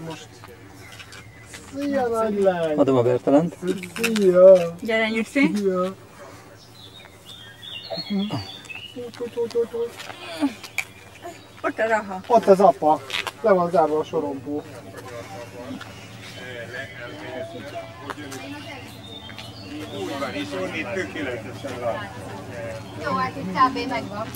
most. Szia, nagy lány! Adom a Bertalent. Szia! Gyere, Nyuszi! Szia! Ott a raha. Ott az apa. Le van zárva a sorompó. Úgy van, és onni tökéletesen van. Jó, hát itt kb. Megvan.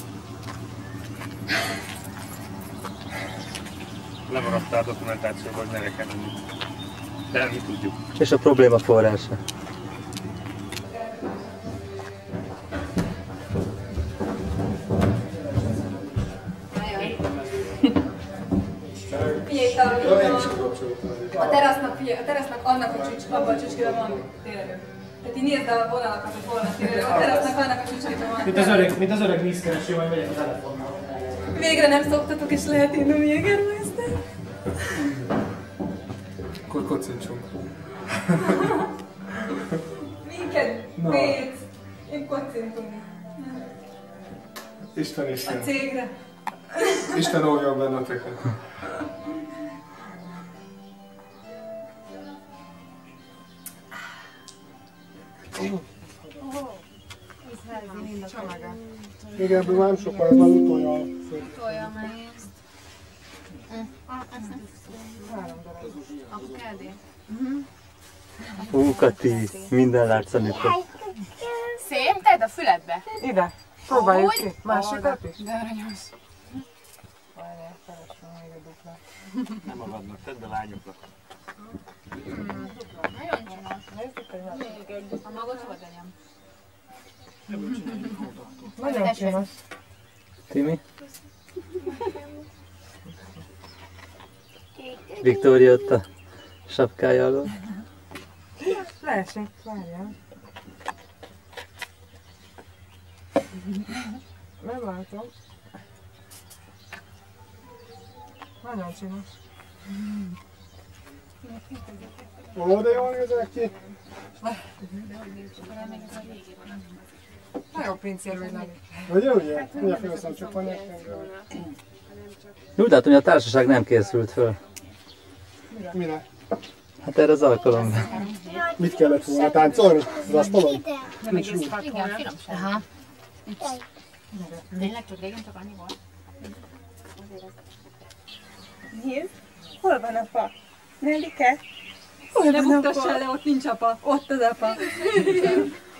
Lemaradta a dokumentációban, hogy ne kell menni. De mi tudjuk. És a probléma forrása. A terasznak annak a csúcs, abban a csúcskében van térerő. Tehát így nézd a vonalakat, hogy hol van térerő. A terasznak annak a csúcskében van. Mint az öreg vízkereső, majd megyek a telefonnal. Végre nem szoktatok, és lehet innum Jägermeister. Akkor kocincsunk. Minket, Béc, én kocintunk. Isten A cégre. Isten óvjon benneteket. Igen, ebből már nem sokkal, ez már utolja. Tolja meg ezt. Akkor kedé. Hú, Kati, minden látszani fog. Szép, tedd a füledbe. Ide, próbáljuk ki. Másikat is? De aranyos. Várjál, felesem még a duplát. Nem magadnak, tedd a lányoknak. Nagyon csinos. Még egy. A magot hol tegyem? Nagyon csinos. Timi? Viktória ott a sapkája alól. Leesik, várjál. Nem látom. Nagyon csinos. Ó, de jól nézek ki. Nagyon pincér vagy Lali. Ugye, ugye? Mindjárt felveszem csak a Úgy látom, hogy a társaság nem készült föl. Mire? Hát erre az alkalomra. Mit kellett volna táncolni? Az asztalon? Igen, finomság. Aha. Tényleg csak régen csak annyi volt? Nézd, hol van apa? Nellike? Hol ne buktassál le, ott nincs apa. Ott az apa.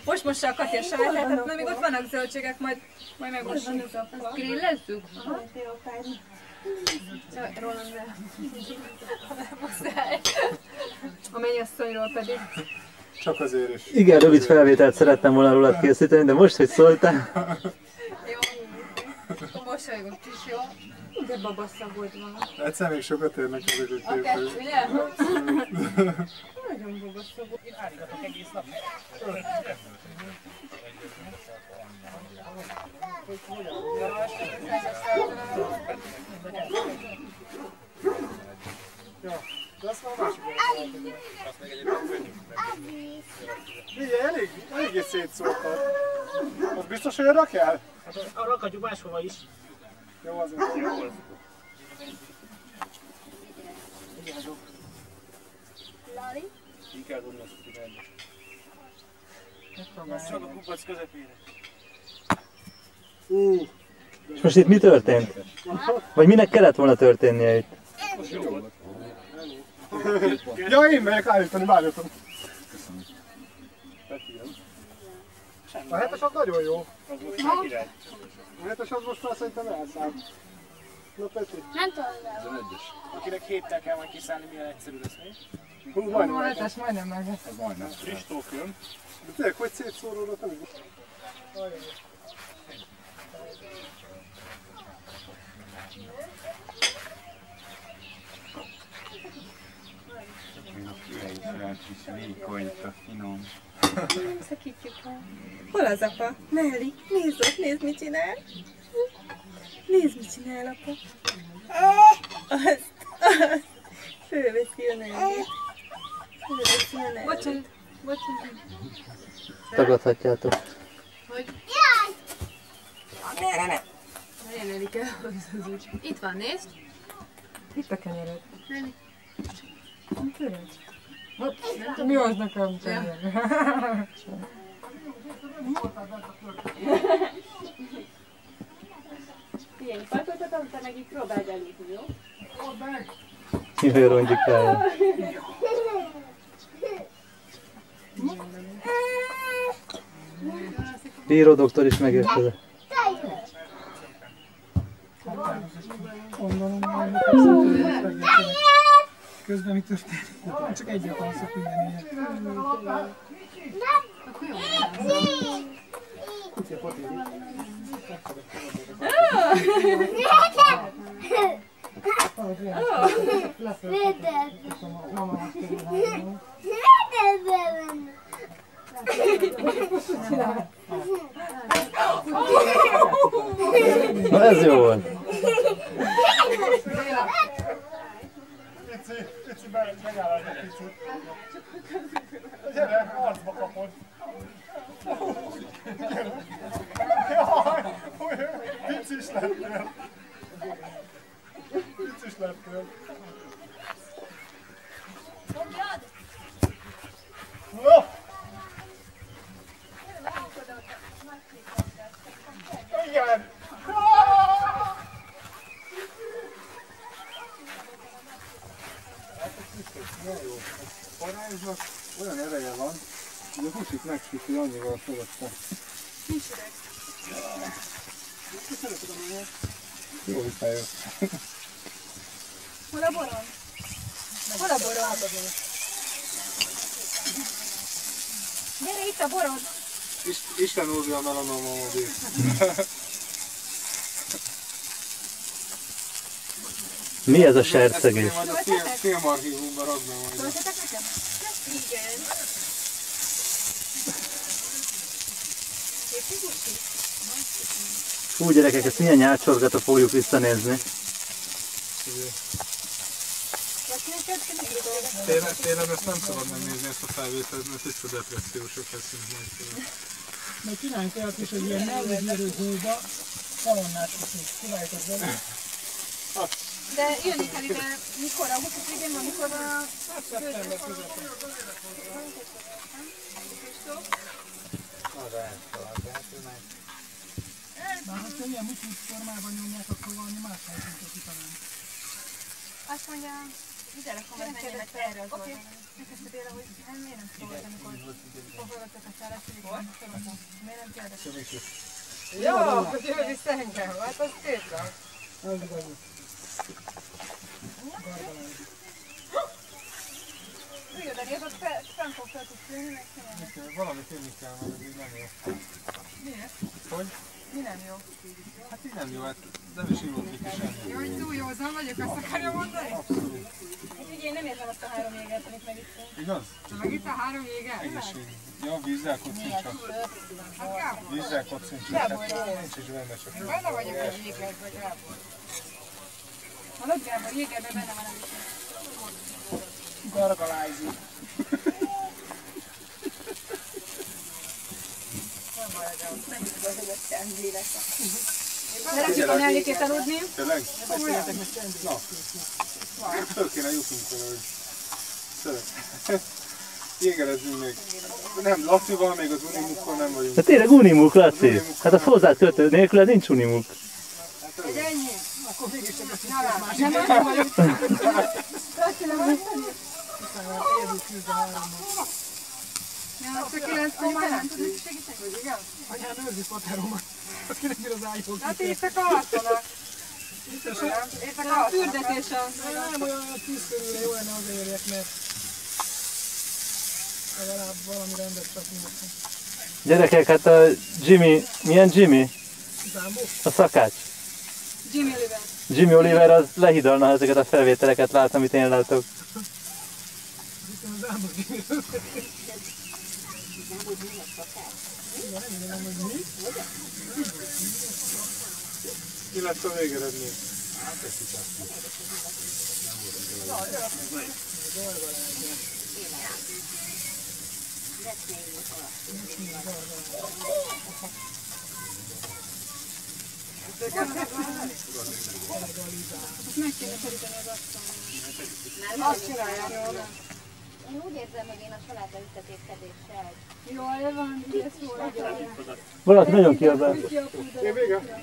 Most mossa a Katya sajátját, na még ott vannak zöldségek, majd megmossuk. Azt grillezzük? Rólam be. A mennyasszonyról pedig. Csak azért is. Igen, rövid felvételt szerettem volna rólad készíteni, de most, hogy szóltál... Jó. Mosolygott is, jó? De babaszag volt van. Egyszer még sokat érnek ezek a A kettő, képek. ugye? Nagyon babaszag volt. Állítatok egész nap. Ja, de azt már másikon találtuk. Azt meg egyébként fönnyük. Figyelj, eléggé szétszórtad. Az biztos, hogy oda kell? Hát rakhatjuk máshova is. Jó, az Jó, az. Ki kell dobni azt a tüzet. Csak a kupac közepére. És most itt mi történt? Vagy minek kellett volna történnie itt? Most jó volt. Ja, én megyek állítani, várjatok. A hetes az nagyon jó. Az most már király. A hetes az most már szerintem elszállt. Na Peti. Nem tudom. Akinek héttel kell majd kiszállni, milyen egyszerű lesz még. Hú, majdnem. A hetes majdnem meg lesz. Ez majdnem. Friss tókjön. De tényleg, hogy szétszóródott, nem igaz? Vékonyta, finom. Nem szakítjuk el. Hol az apa? Nelly, nézd ott, nézd mit csinál. Nézd mit csinál apa. Azt. Fölveszi a Nellyt. Fölveszi a Nellyt. Bocsánat. Tagadhatjátok. Itt van, nézd. Itt a kenyered. Mi az nekem tényleg? Figyelj, folytatod, utána meg így próbáld elépni, jó? Jaj, rongyukája. Bíró doktor is megérkezett. Közben mi történik? Csak egy akarszok minden Na ez jó volt. Pici, megállás egy picit. Gyere, arcba kapod. Jaj, picis lettél. Picis lettél. No! Igen! Nagyon jó. A parázsnak olyan ereje van, hogy a húsit megsüti annyival fölötte. Nincs üreg. Jó, hogy feljött. Hol a boron? Hol a boron? Gyere, itt a boron! Isten úrja a melanoma mobil. Mi ez a sercegés? Majd a filmarchívumban rakna majd. Szóltatok nekem? Igen. Szép gusi? Hú gyerekek, ezt milyen nyálcsorgatot fogjuk visszanézni. Télen ezt nem szabad megnézni, ezt a felvételt, mert vissza depressziósok leszünk majd. Majd csináljunk olyat is, hogy ilyen mellőhírő hóba kalonnát viszünk. Csináljuk az velük. De jönni kell ide, mikor? Augusztus végén van, mikor a... Szeptember közepén. Már hogyha ilyen mutyút formában nyomják, akkor valami más helyszíntet kitalálni. Azt mondja, ide rakom, hogy menjenek erre az oldalra. Megkezdted éle, hogy miért nem szólod, amikor foglalkoztak a szállásféléken, miért nem kérdeztek? Jó, hogy jön vissza engem, hát az kétlak. Az igaz. Üljön, ez ott Frankon fel tudsz lőni, meg csinálni. Valami tűnik kell, mert ez így nem jó. Miért? Hogy? Mi nem jó? Hát így nem jó, hát nem is írott ki semmi. Jó, hogy túl józan vagyok, azt akarja mondani? Abszolút. Úgyhogy én nem érzem azt a 3 jégert, amit megittünk. Igaz? Te meg itt a 3 jéget? Egészség. Ja, vízzel kocincsak. Hát Gábor, Vízzel kocincsak. Hát nincs is benne csak. benne vagyok a jégerbe, Gábor. Hallod, Gábor, jégerben benne van a viszont. Gargalázik. Szeretjük a mellékét aludni. Tényleg? Na. Föl kéne jutnunk vele, hogy szeret. Jégerezzünk még. Nem, Lacival még az Unimukkal nem vagyunk. De tényleg unimuk, Laci? Hát az hozzá kötő nélkül nincs unimuk. Egy ennyi? Akkor mégis csak ezt Nem vagyok. Laci, nem vagyok. érzünk küzd a háromban. Azt a 9 már nem tudod segíteni? Hogy igen? Anyám őrzi pateromat. Azt kinek ír az ágyból. Hát éjszak alszanak. Éjszak alszanak. Fürdetés a... Nem olyan 10 körülre jó lenne odaérjek, mert legalább valami rendet kapunk. Gyerekek, hát a Jimmy, milyen Jimmy? Zámbó? A szakács. Jimmy Oliver. Jimmy Oliver az lehidalna ezeket a felvételeket, lát, amit én látok. Viszont a zámbó Jimmyről. Igen, nem tudom, hogy mi. Mi lesz a végeredmény? Azt meg kéne teríteni az asztalon. Azt csinálják. Én úgy érzem, hogy én a családba ütetékedéssel. Jaj, van, ez jól. Valaki nagyon kiabál. Én vége?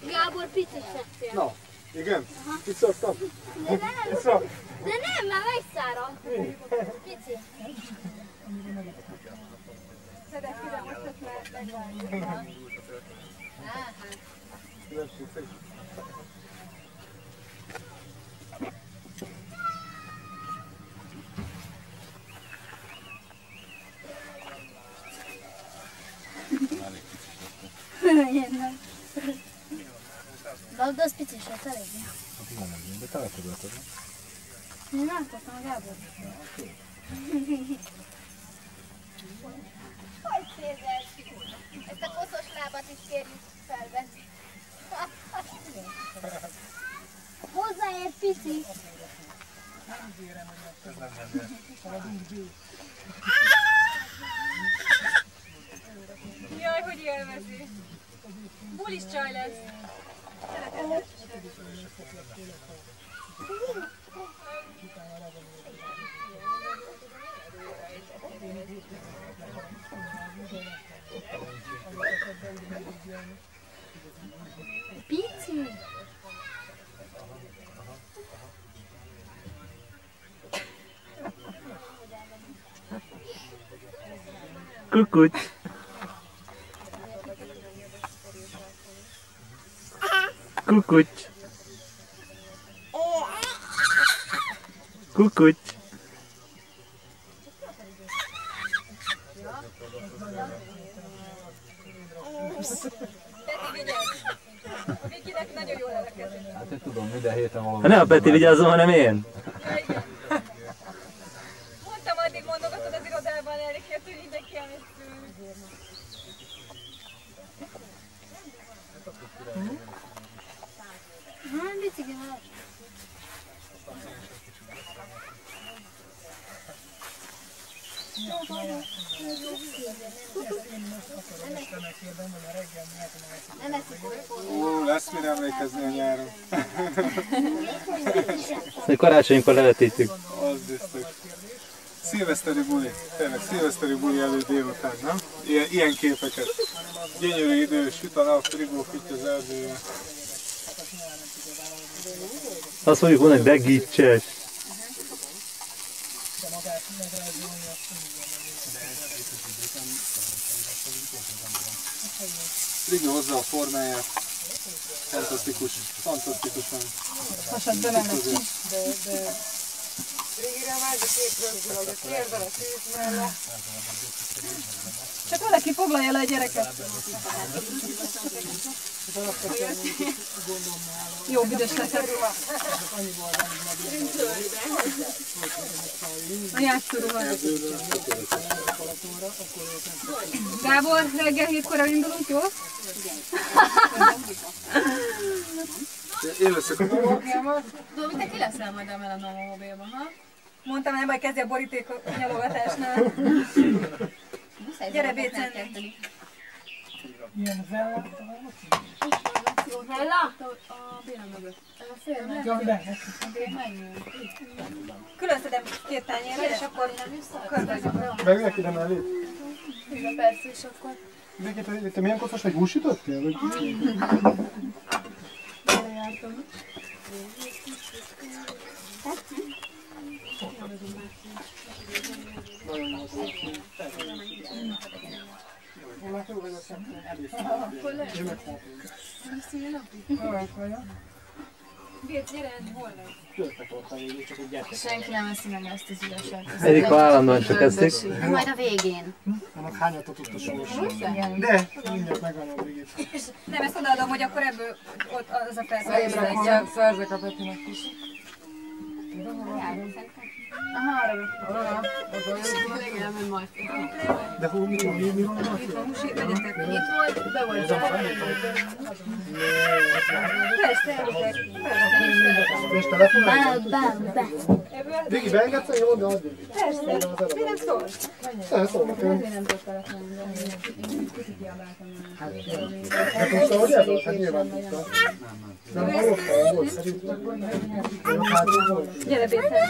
Gábor picit szedtél. Na, igen? Itt szoktam? Vissza? De nem, már megszáradt. Pici. Szedek ki, de most ezt már megvárjuk. De az pici se, eléggé. De te letudhatod. Én látottam a Gábor. Hogy szépen? Ezt a koszos lábat is kérjük felvenni. Hozzáért pici. Jaj, hogy élvezi. Bulis csaj lesz. Szeretettel. Pici. Kukucs. Kukucs. Kukucs. Peti, vigyázz! A Vikinek nagyon jól elekezik. Hát én tudom, minden héten valami. Ne a Peti vigyázzon, hanem én. Ja, igen. Mondtam, addig mondogatod az irodában Erikért, hogy mindenki elmész tőle. Bicikli van. Ó, lesz mire emlékezni a nyáron. Szóval karácsonykor levetítjük. Az biztos. Szilveszteri buli, tényleg szilveszteri buli előtt délután, nem? Ilyen képeket. Gyönyörű idő, süt a nap, frigó füty az erdője. Azt mondjuk volna, hogy begicses. Frigó hozza a formáját. Fantasztikus, fantasztikusan. Most belemegy. Régire megy a két rögzül, hogy a térdel, a szűz mellett. Csak valaki foglalja le a gyereket. Jó, büdös leszek. A játszóruha. Gábor, reggel 7-kor elindulunk, jó? Én leszek. Domi, te ki leszel majd a Melanoma mobilban, ha? Mondtam, nem baj, kezdj a boríték nyalogatásnál. Gyere, Bécen! Ilyen vella. Hella? A Béla mögött. Ja, de. Különszedem 2 tányérra, és akkor körbezünk. Megülök ide mellé? Igen, persze, és akkor... Viki, te milyen koszos vagy húsítottál? Vagy? Belejártam. Béc, gyere, hol vagy? Senki nem eszi meg ezt az üreset. Erika állandóan csak eszik. Majd a végén. Annak hányatot ott a sors? De, mindjárt megállom a végét. Nem, ezt odaadom, hogy akkor ebből ott az a felszerelés. Szerzek a Petinek is. De hol mi van a Itt van, Musi, vegyetek. Itt volt, be volt zárva. Persze, elvitek. És telefonálj? Be. Vigi, beengedsz, hogy jó, de addig. Persze. Mi nem szólsz? Nem szólok én. Nem tudok telefonálni. Nekem szóljátok? Hát nyilván tudtam. Nem hallottam, volt szerintem. Gyere, Péter.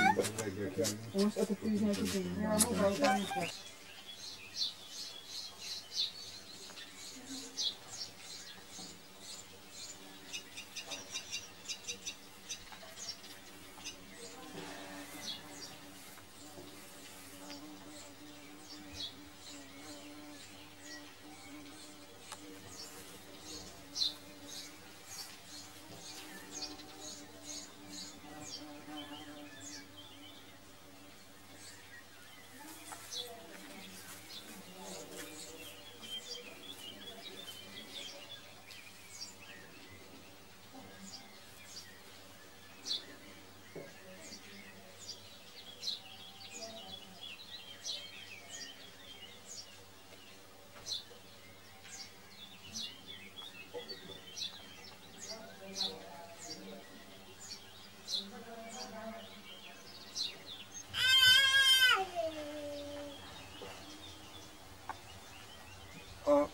A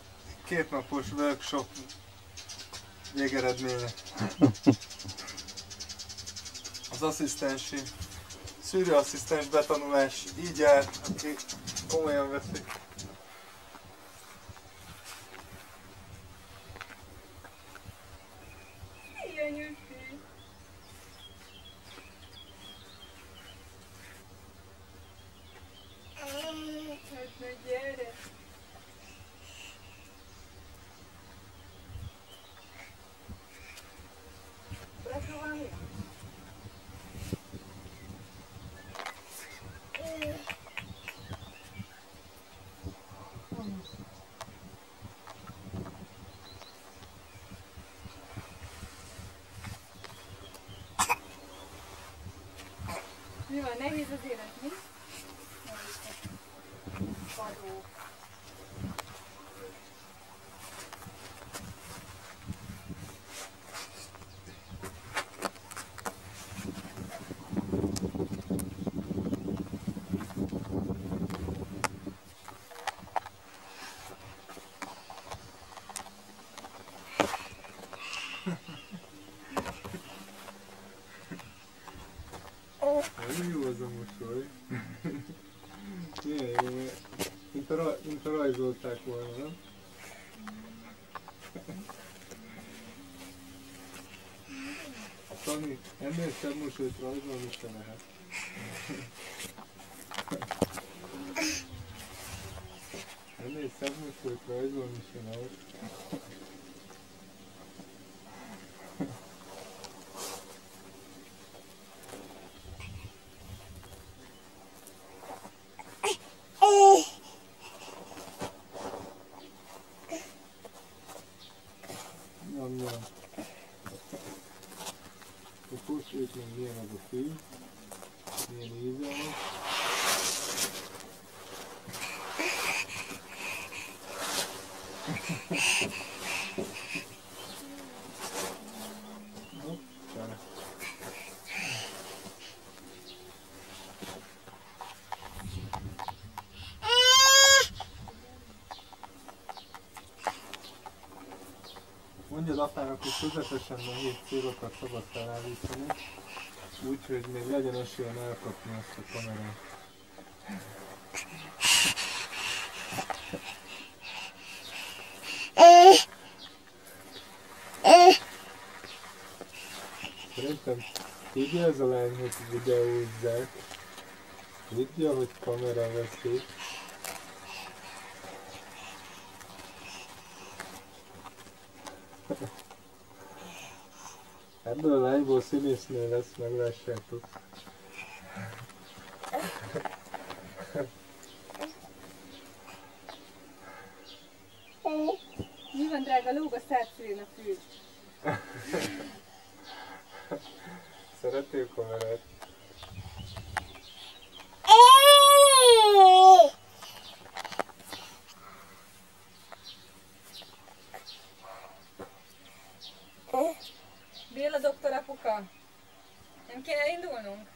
kétnapos workshop végeredménye. Az asszisztensi, szűrőasszisztens betanulás így jár, aki komolyan veszik. Ilyen nyugszi. Hát na gyere. Próbálni? Mi van, nehéz az élet, mi? Padó. Nem jó az a mosoly. Milyen jó, mint a rajzolták volna, nem? Tani, ennél szebb mosolyt rajzolni se lehet. Ennél szebb mosolyt rajzolni se lehet. Nyom. Akkor sőt meg milyen az a fű, milyen íze van. Hoppá. Mondjad apának, hogy közepesen nehéz célokat szabad felállítani, úgyhogy még legyen esélyen elkapni ezt a kamerát. Szerintem tudja ez a lány, hogy videózzák, tudja, hogy kamera veszik. Ebből a lányból színésznő lesz, meglássátok. Mi van, drága, lóg a szárszűrén a fű. Szeretnél kamerát? apuka? Nem kéne indulnunk?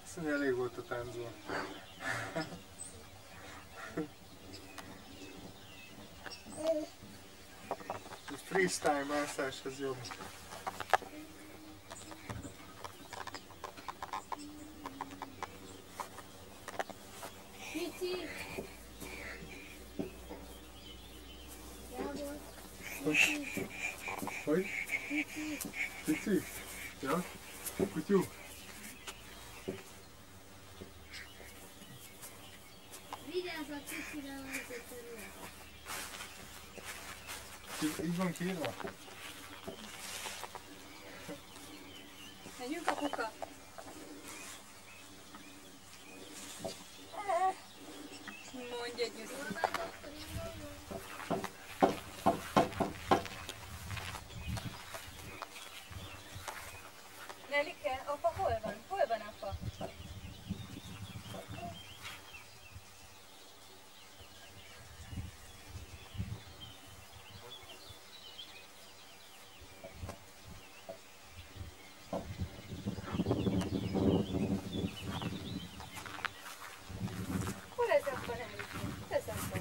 Azt mondja, elég volt a táncból. Freestyle mászás, ez jobb. Pici! Hogy? Pici? Ja? Kutyú? Vigyázz a kicsivel az terület. Így van kiírva? Menjünk, apuka? Mondj együtt. Nelike, apa hol van? Hol van apa? Hol ez apa, Nelike? Ez apa.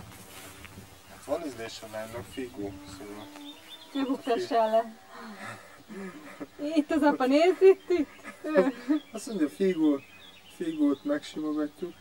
Van ízlése nálam, figó, szóval. Ne buktassál le. Itt az apa, nézd itt. Azt mondja, figót megsimogatjuk,